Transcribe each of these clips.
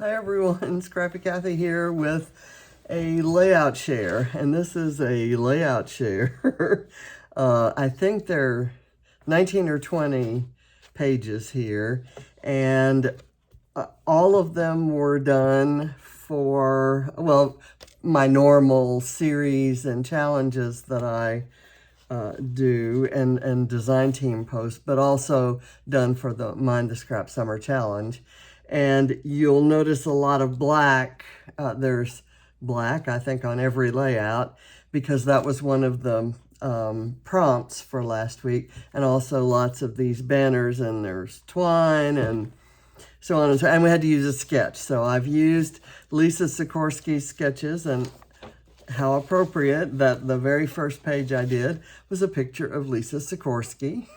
Hi everyone, Scrappy Kathy here with a layout share, and this is a layout share. I think there are 19 or 20 pages here, and all of them were done for, well, my normal series and challenges that I do and design team posts, but also done for the Mind the Scrap Summer Challenge. And you'll notice a lot of black. There's black, I think, on every layout because that was one of the prompts for last week. And also lots of these banners, and there's twine and so on and so on. And we had to use a sketch. So I've used Lisa Sikorsky's sketches, and how appropriate that the very first page I did was a picture of Lisa Sikorsky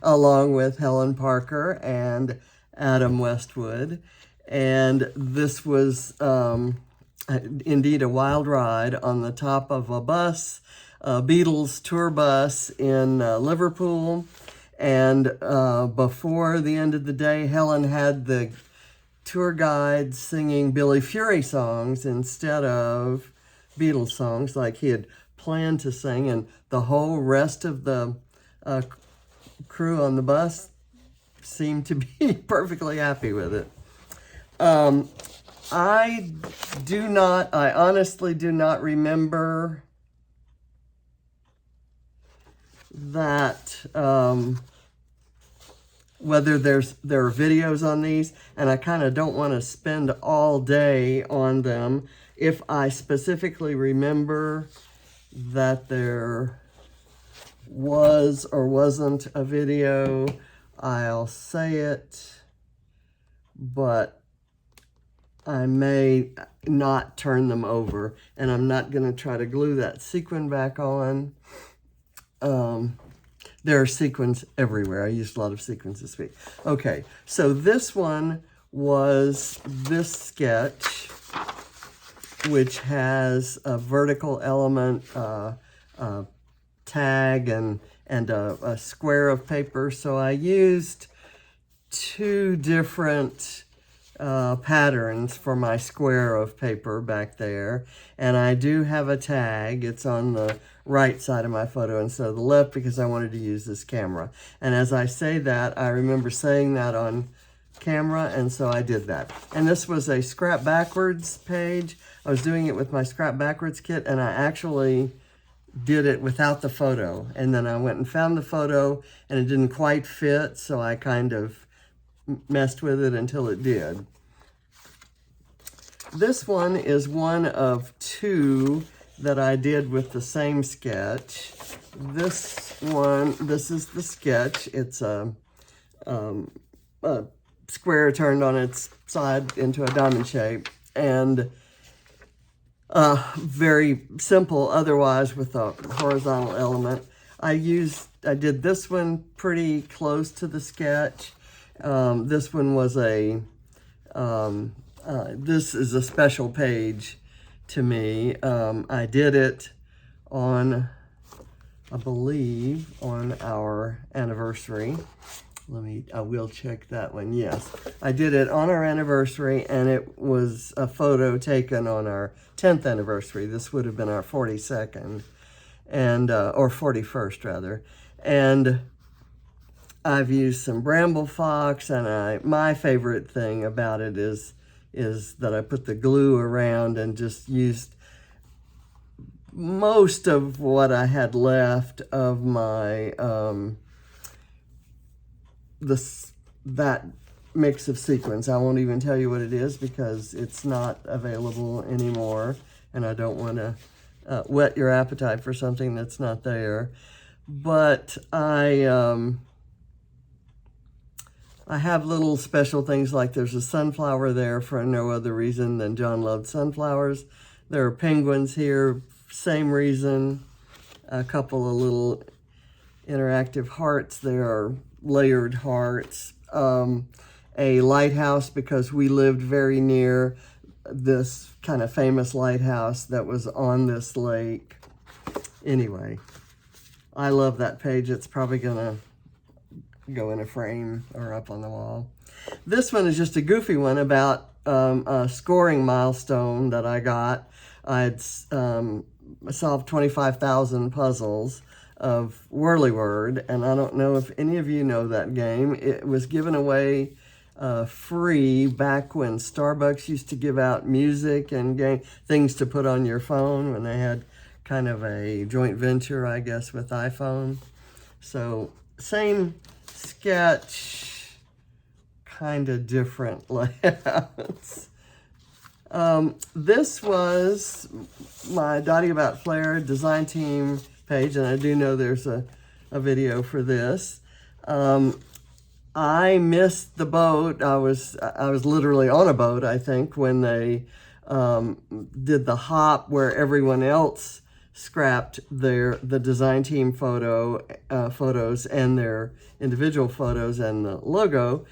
along with Helen Parker and Adam Westwood. And this was indeed a wild ride on the top of a bus, a Beatles tour bus in Liverpool. And before the end of the day, Helen had the tour guide singing Billy Fury songs instead of Beatles songs like he had planned to sing, and the whole rest of the crew on the bus seemed to be perfectly happy with it. I honestly do not remember that whether there are videos on these, and I kind of don't want to spend all day on them. If I specifically remember that there was or wasn't a video, I'll say it, but I may not turn them over, and I'm not going to try to glue that sequin back on. There are sequins everywhere. I used a lot of sequins this week. Okay, so this one was this sketch, which has a vertical element, tag, and a square of paper. So I used two different patterns for my square of paper back there. And I do have a tag. It's on the right side of my photo instead of the left because I wanted to use this camera. And as I say that, I remember saying that on camera, and so I did that. And this was a Scrap Backwards page. I was doing it with my Scrap Backwards kit, and I actually did it without the photo. And then I went and found the photo, and it didn't quite fit, so I kind of messed with it until it did. This one is one of two that I did with the same sketch. This one, this is the sketch. It's a square turned on its side into a diamond shape, and very simple otherwise with a horizontal element. I did this one pretty close to the sketch. This one was this is a special page to me. I did it on, I believe, on our anniversary. I will check that one. Yes, I did it on our anniversary, and it was a photo taken on our 10th anniversary. This would have been our 42nd, and or 41st rather. And I've used some bramble fox, and my favorite thing about it is that I put the glue around and just used most of what I had left of my that mix of sequins. I won't even tell you what it is because it's not available anymore, and I don't want to whet your appetite for something that's not there. But I have little special things, like there's a sunflower there for no other reason than John loved sunflowers. There are penguins here, same reason. A couple of little interactive hearts. There are layered hearts. A lighthouse because we lived very near this kind of famous lighthouse that was on this lake. Anyway, I love that page. It's probably gonna go in a frame or up on the wall. This one is just a goofy one about a scoring milestone that I got. I'd solved 25,000 puzzles of Whirlyword, and I don't know if any of you know that game. It was given away free back when Starbucks used to give out music and game things to put on your phone when they had kind of a joint venture, I guess, with iPhone. So same sketch, kind of different layouts. This was my Dottie About Flair design team page, and I do know there's a video for this. I missed the boat. I was literally on a boat, I think, when they did the hop where everyone else scrapped the design team photos and their individual photos and the logo.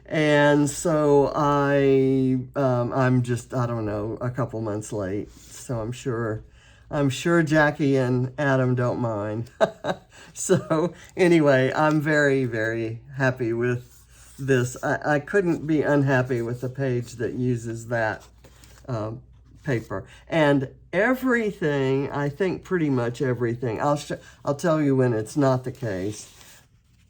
And so I'm just, I don't know, a couple months late. So I'm sure Jackie and Adam don't mind. So anyway, I'm very, very happy with this. I couldn't be unhappy with the page that uses that paper. And everything, I think pretty much everything, I'll tell you when it's not the case.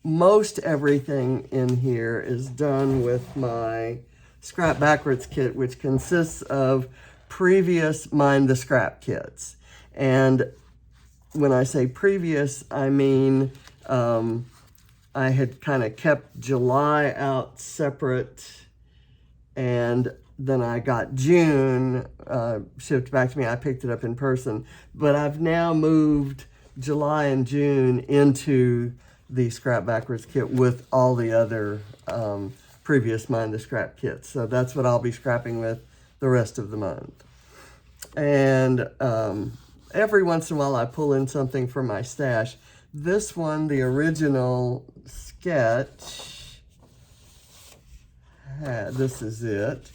Most everything in here is done with my Scrap Backwards kit, which consists of previous Mind the Scrap kits. And when I say previous, I mean I had kind of kept July out separate, and then I got June shipped back to me. I picked it up in person, but I've now moved July and June into the Scrap Backwards kit with all the other previous Mind the Scrap kits. So that's what I'll be scrapping with the rest of the month. And every once in a while I pull in something from my stash. This one, the original sketch, this is it,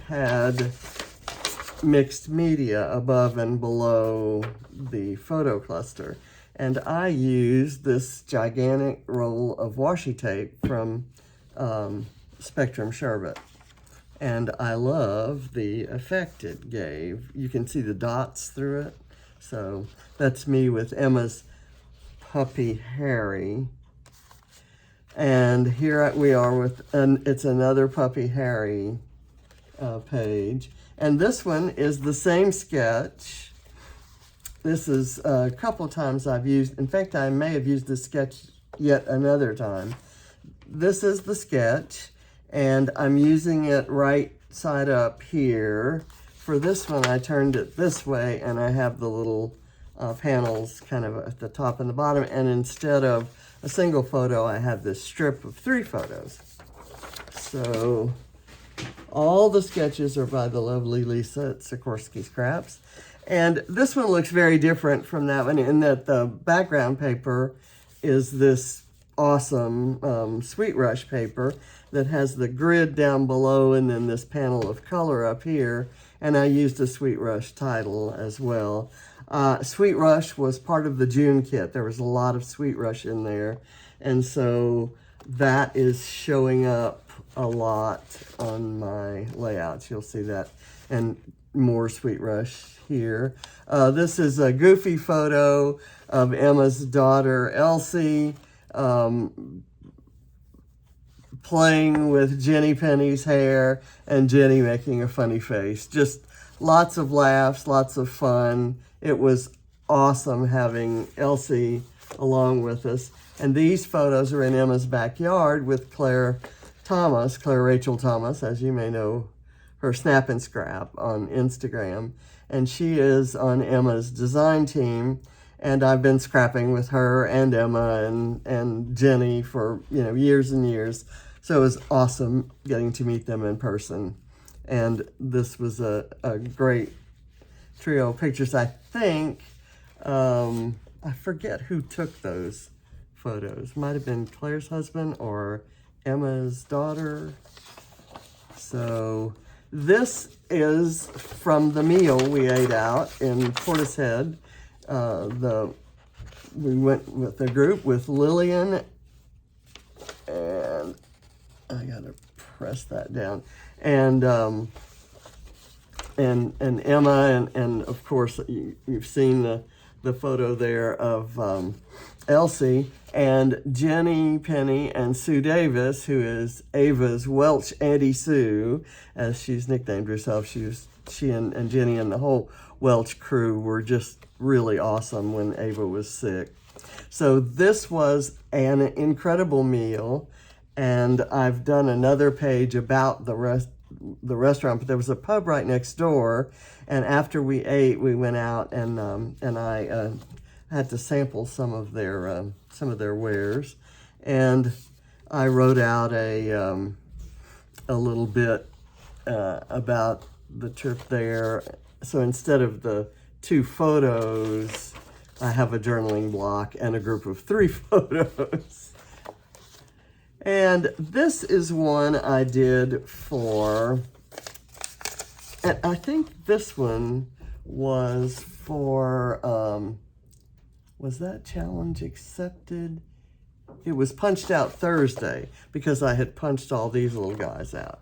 had mixed media above and below the photo cluster. And I used this gigantic roll of washi tape from Spectrum Sherbet. And I love the effect it gave. You can see the dots through it. So that's me with Emma's puppy Harry. And here we are with, it's another puppy Harry page. And this one is the same sketch. This is a couple times I've used, in fact, I may have used this sketch yet another time. This is the sketch, and I'm using it right side up here. For this one, I turned it this way, and I have the little panels kind of at the top and the bottom, and instead of a single photo, I have this strip of 3 photos. So all the sketches are by the lovely Lisa at Sikorsky Scraps. And this one looks very different from that one in that the background paper is this awesome Sweet Rush paper that has the grid down below and then this panel of color up here. And I used a Sweet Rush title as well. Sweet Rush was part of the June kit. There was a lot of Sweet Rush in there. And so that is showing up a lot on my layouts. You'll see that. And more Sweet Rush here. This is a goofy photo of Emma's daughter, Elsie, playing with Jenny Penny's hair and Jenny making a funny face. Just lots of laughs, lots of fun. It was awesome having Elsie along with us. And these photos are in Emma's backyard with Claire Rachel Thomas, as you may know, her Snap and Scrap on Instagram. And she is on Emma's design team. And I've been scrapping with her and Emma and Jenny for, years and years. So it was awesome getting to meet them in person. And this was a great trio of pictures. I think, I forget who took those photos. Might have been Claire's husband or Emma's daughter. So this is from the meal we ate out in Portishead. We went with the group with Lillian, and I gotta press that down, and and Emma, and of course you've seen the photo there of Elsie, and Jenny, Penny, and Sue Davis, who is Ava's Welch Auntie Sue, as she's nicknamed herself. She and Jenny and the whole Welch crew were just really awesome when Ava was sick. So this was an incredible meal, and I've done another page about the restaurant, but there was a pub right next door, and after we ate, we went out, and I had to sample some of their wares, and I wrote out a little bit about the trip there. So instead of the 2 photos, I have a journaling block and a group of 3 photos. And this is one I did for, and I think this one was for, was that challenge accepted? It was punched out Thursday because I had punched all these little guys out.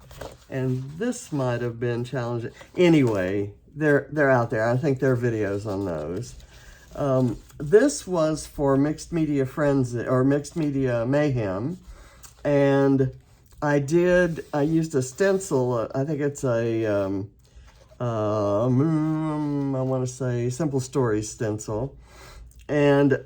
And this might have been challenged. Anyway, they're out there. I think there are videos on those. This was for Mixed Media Frenzy, or Mixed Media Mayhem. And I used a stencil. I think it's a, I want to say Simple Stories stencil. And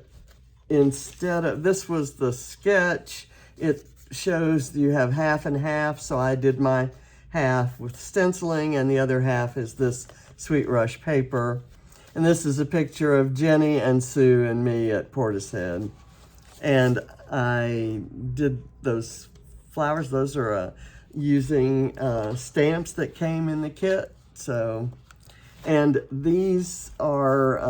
instead of, this was the sketch, it shows you have half and half, so I did my half with stenciling, and the other half is this Sweet Rush paper. And this is a picture of Jenny and Sue and me at Portishead. And I did those flowers. Those are using stamps that came in the kit. So, and these are,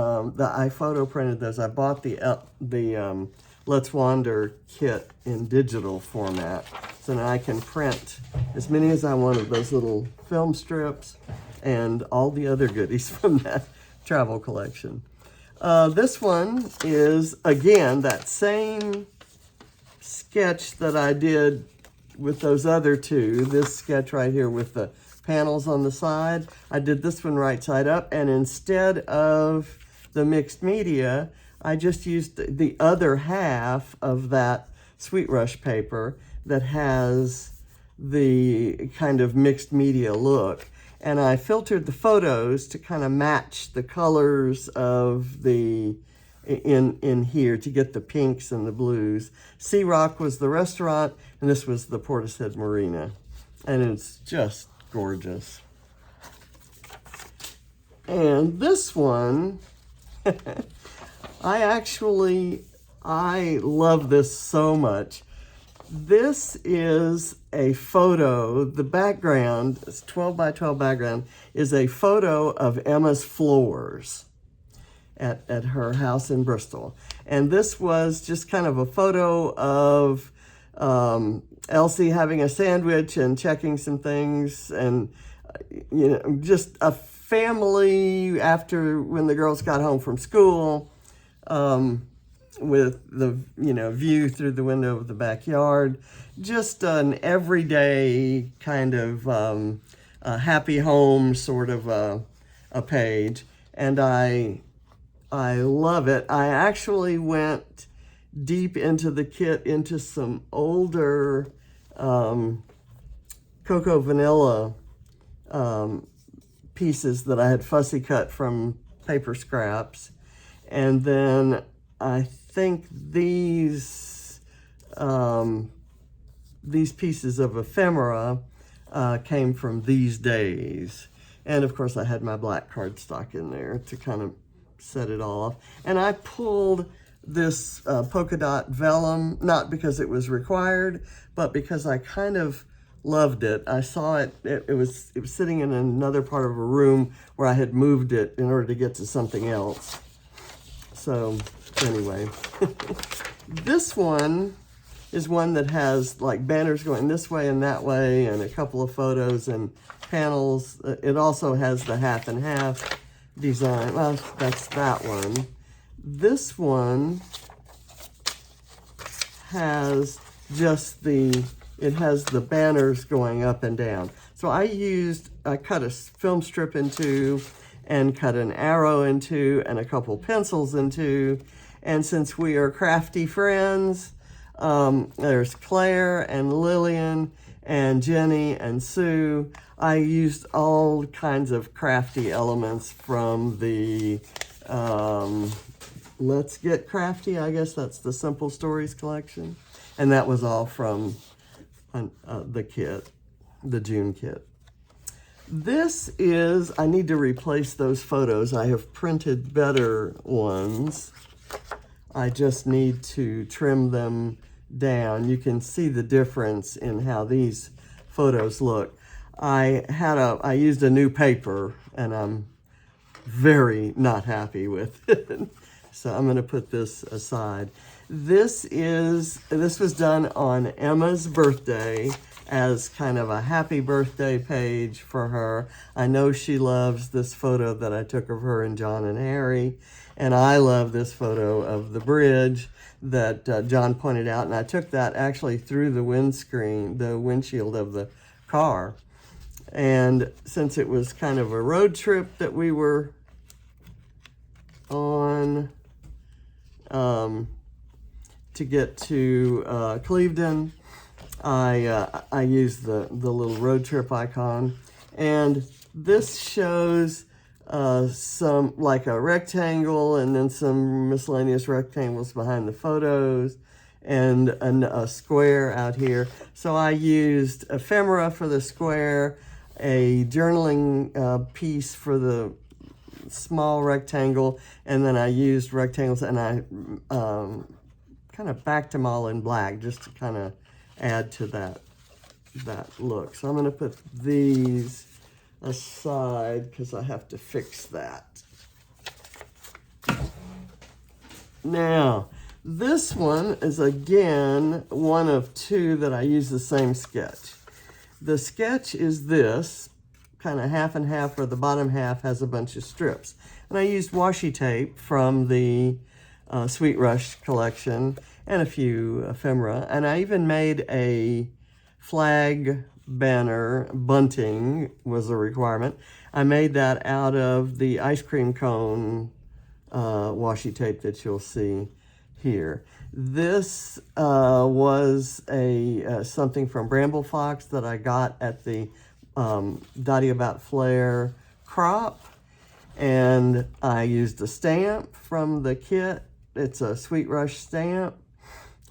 I photo printed those. I bought the Let's Wander kit in digital format. So now I can print as many as I want of those little film strips and all the other goodies from that travel collection. This one is, again, that same sketch that I did with those other 2. This sketch right here with the panels on the side. I did this one right side up, and instead of the mixed media, I just used the other half of that Sweet Rush paper that has the kind of mixed media look. And I filtered the photos to kind of match the colors of the, in here, to get the pinks and the blues. Sea Rock was the restaurant, and this was the Portishead Marina. And it's just gorgeous. And this one, I love this so much. This is a photo, the background, it's 12 by 12 background, is a photo of Emma's floors at her house in Bristol. And this was just kind of a photo of Elsie having a sandwich and checking some things, and just a family after, when the girls got home from school, with the view through the window of the backyard. Just an everyday kind of a happy home sort of a page, and I love it. I actually went deep into the kit, into some older cocoa vanilla pieces that I had fussy cut from paper scraps, and then I think these pieces of ephemera came from These Days. And of course I had my black cardstock in there to kind of set it all off. And I pulled this polka dot vellum, not because it was required, but because I kind of loved it. I saw it, it was sitting in another part of a room where I had moved it in order to get to something else. So anyway, this one is one that has like banners going this way and that way, and a couple of photos and panels. It also has the half and half design. Well, that's that one. This one has just it has the banners going up and down. So I cut a film strip in two and cut an arrow in two and a couple pencils in two. And since we are crafty friends, there's Claire and Lillian and Jenny and Sue. I used all kinds of crafty elements from the Let's Get Crafty, I guess that's the Simple Stories collection. And that was all from the kit, the June kit. This is, I need to replace those photos. I have printed better ones. I just need to trim them down. You can see the difference in how these photos look. I used a new paper and I'm very not happy with it. So I'm gonna put this aside. This was done on Emma's birthday as kind of a happy birthday page for her. I know she loves this photo that I took of her and John and Harry, and I love this photo of the bridge that John pointed out, and I took that actually through the windshield of the car. And since it was kind of a road trip that we were on to get to Clevedon, I used the little road trip icon. And this shows some, like a rectangle and then some miscellaneous rectangles behind the photos and a square out here. So I used ephemera for the square, a journaling piece for the small rectangle, and then I used rectangles and I kind of backed them all in black just to kind of add to that look. So I'm going to put these aside because I have to fix that. Now, this one is again one of two that I use the same sketch. The sketch is this, kind of half and half, where the bottom half has a bunch of strips. And I used washi tape from the Sweet Rush collection and a few ephemera. And I even made a flag banner. Bunting was a requirement. I made that out of the ice cream cone washi tape that you'll see here. This was something from Bramble Fox that I got at the Dottie About Flair crop, and I used a stamp from the kit. It's a Sweet Rush stamp,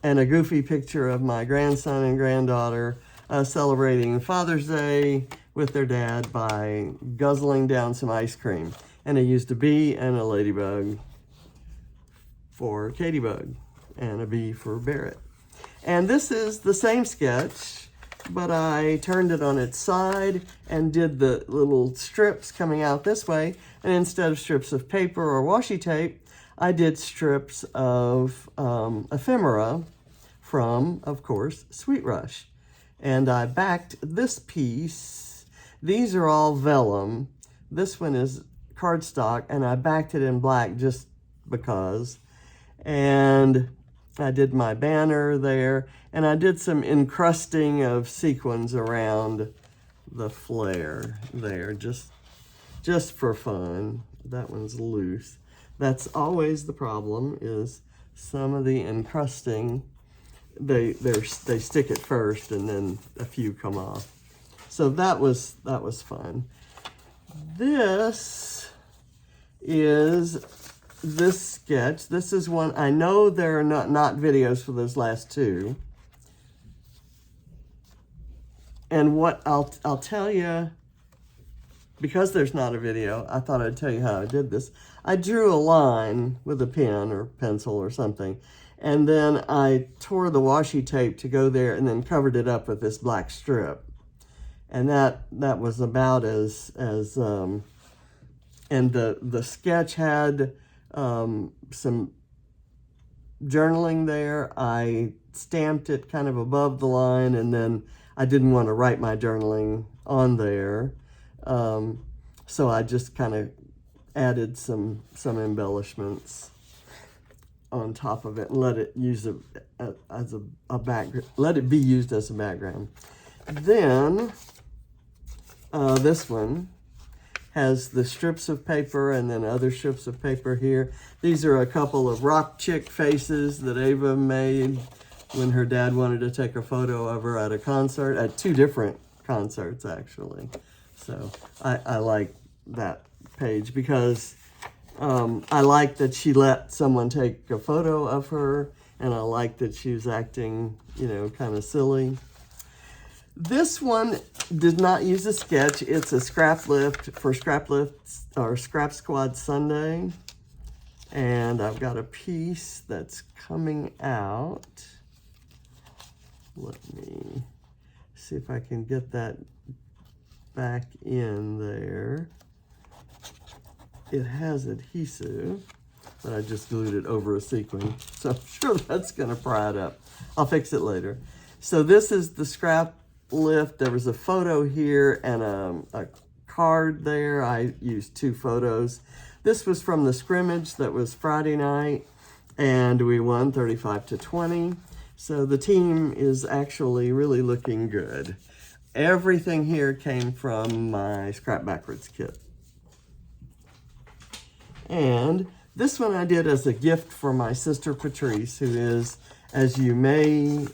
and a goofy picture of my grandson and granddaughter celebrating Father's Day with their dad by guzzling down some ice cream. And I used a bee and a ladybug for Katybug, and a bee for Barrett. And this is the same sketch, but I turned it on its side and did the little strips coming out this way. And instead of strips of paper or washi tape, I did strips of ephemera from, of course, Sweet Rush. And I backed this piece. These are all vellum. This one is cardstock, and I backed it in black just because. And I did my banner there, and I did some encrusting of sequins around the flare there, just for fun. That one's loose. That's always the problem, is some of the encrusting, they stick at first and then a few come off. So that was fun. This is this sketch. This is one, I know there are not videos for those last two. And what I'll tell you, because there's not a video, I thought I'd tell you how I did this. I drew a line with a pen or pencil or something, and then I tore the washi tape to go there and then covered it up with this black strip. And that was about and the sketch had some journaling there. I stamped it kind of above the line, and then I didn't want to write my journaling on there. So I just kind of added some embellishments on top of it and let it use let it be used as a background. Then this one has the strips of paper and then other strips of paper here. These are a couple of rock chick faces that Ava made when her dad wanted to take a photo of her at a concert, at 2 different concerts actually. So I like that page because I like that she let someone take a photo of her, and I like that she was acting, you know, kind of silly. This one did not use a sketch. It's a scrap lift for Scrap Lifts or Scrap Squad Sunday. And I've got a piece that's coming out. Let me see if I can get that back in there. It has adhesive, but I just glued it over a sequin, so I'm sure that's gonna pry it up. I'll fix it later. So this is the scrap lift. There was a photo here and a card there. I used 2 photos. This was from the scrimmage that was Friday night, and we won 35-20. So the team is actually really looking good. Everything here came from my Scrap Backwards kit. And this one I did as a gift for my sister Patrice, who is, as you may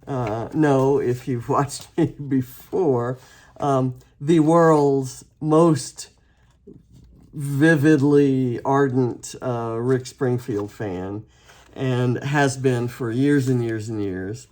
know if you've watched me before, the world's most vividly ardent Rick Springfield fan, and has been for years and years and years.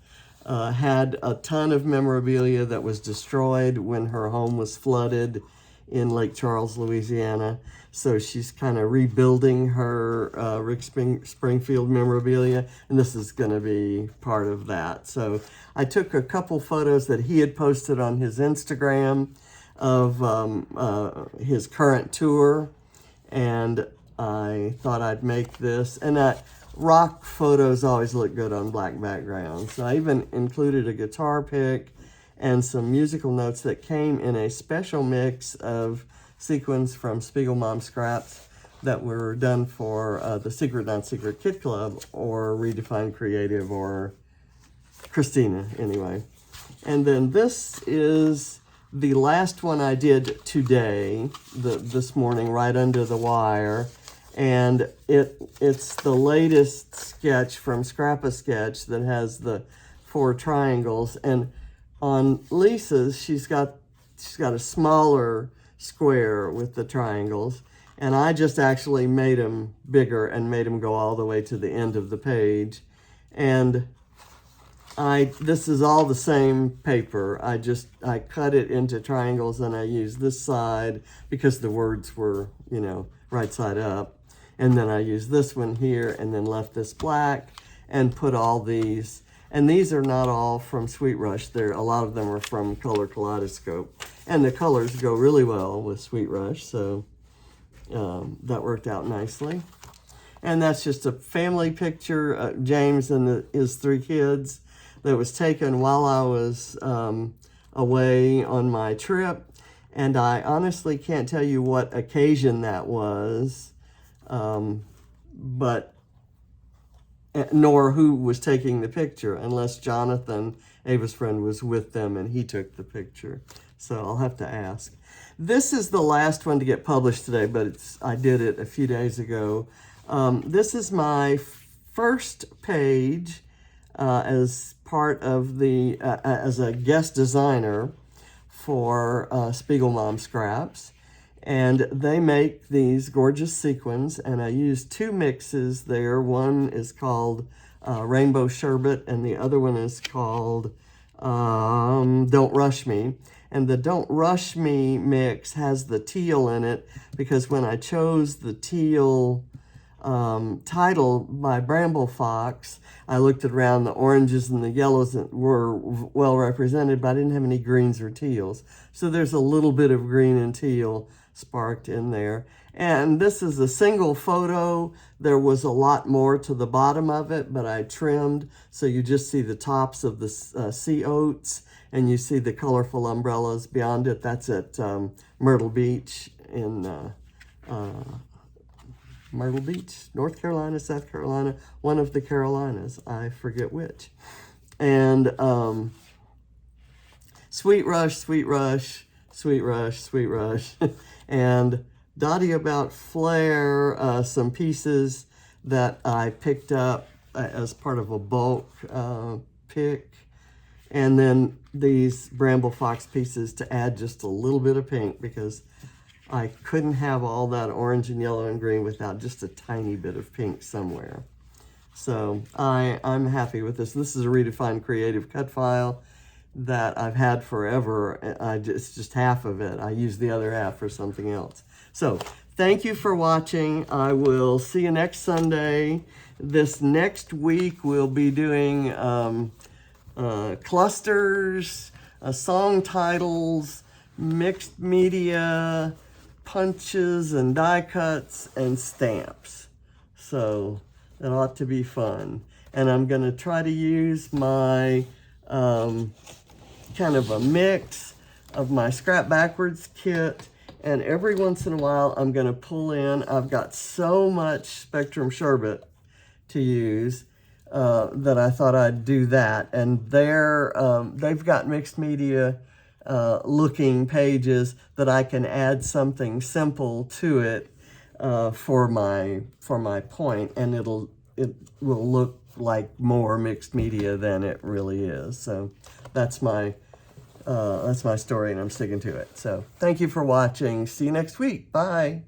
Had a ton of memorabilia that was destroyed when her home was flooded in Lake Charles, Louisiana. So she's kind of rebuilding her Rick Springfield memorabilia, and this is going to be part of that. So I took a couple photos that he had posted on his Instagram of his current tour, and I thought I'd make this. And rock photos always look good on black backgrounds. So I even included a guitar pick and some musical notes that came in a special mix of sequins from Spiegelmom Scraps that were done for the Secret Not Secret Kid Club, or Redefined Creative, or Christina, anyway. And then this is the last one I did today, this morning, right under the wire. And it's the latest sketch from Scrap-A-Sketch that has the 4 triangles. And on Lisa's, she's got a smaller square with the triangles, and I just actually made them bigger and made them go all the way to the end of the page. And this is all the same paper. I cut it into triangles, and I used this side because the words were, you know, right side up. And then I used this one here and then left this black and put all these. And these are not all from Sweet Rush. A lot of them are from Color Kaleidoscope. And the colors go really well with Sweet Rush, so that worked out nicely. And that's just a family picture, James and his 3 kids, that was taken while I was away on my trip. And I honestly can't tell you what occasion that was, but nor who was taking the picture, unless Jonathan, Ava's friend, was with them and he took the picture. So I'll have to ask. This is the last one to get published today, but I did it a few days ago. This is my first page as part of as a guest designer for Spiegelmom Scraps. And they make these gorgeous sequins, and I used 2 mixes there. One is called Rainbow Sherbet, and the other one is called Don't Rush Me. And the Don't Rush Me mix has the teal in it, because when I chose the teal title by Bramble Fox, I looked around, the oranges and the yellows were well represented, but I didn't have any greens or teals. So there's a little bit of green and teal sparked in there. And this is a single photo. There was a lot more to the bottom of it, but I trimmed, so you just see the tops of the sea oats, and you see the colorful umbrellas beyond it. That's at Myrtle Beach in Myrtle Beach, North Carolina, South Carolina, one of the Carolinas, I forget which. And Sweet Rush, Sweet Rush, Sweet Rush. And Dottie About Flair, some pieces that I picked up as part of a bulk pick. And then these Bramble Fox pieces to add just a little bit of pink, because I couldn't have all that orange and yellow and green without just a tiny bit of pink somewhere. So I'm happy with this. This is a Redefined Creative cut file that I've had forever. It's just half of it. I use the other half for something else. So thank you for watching. I will see you next Sunday. This next week we'll be doing clusters, song titles, mixed media, punches and die cuts, and stamps. So it ought to be fun. And I'm going to try to use my kind of a mix of my Scrap Backwards kit, and every once in a while I'm going to pull in. I've got so much Spectrum Sherbet to use that I thought I'd do that. And they've got mixed media looking pages that I can add something simple to it for my point, and it will look like more mixed media than it really is. So that's my story, and I'm sticking to it. So thank you for watching. See you next week. Bye.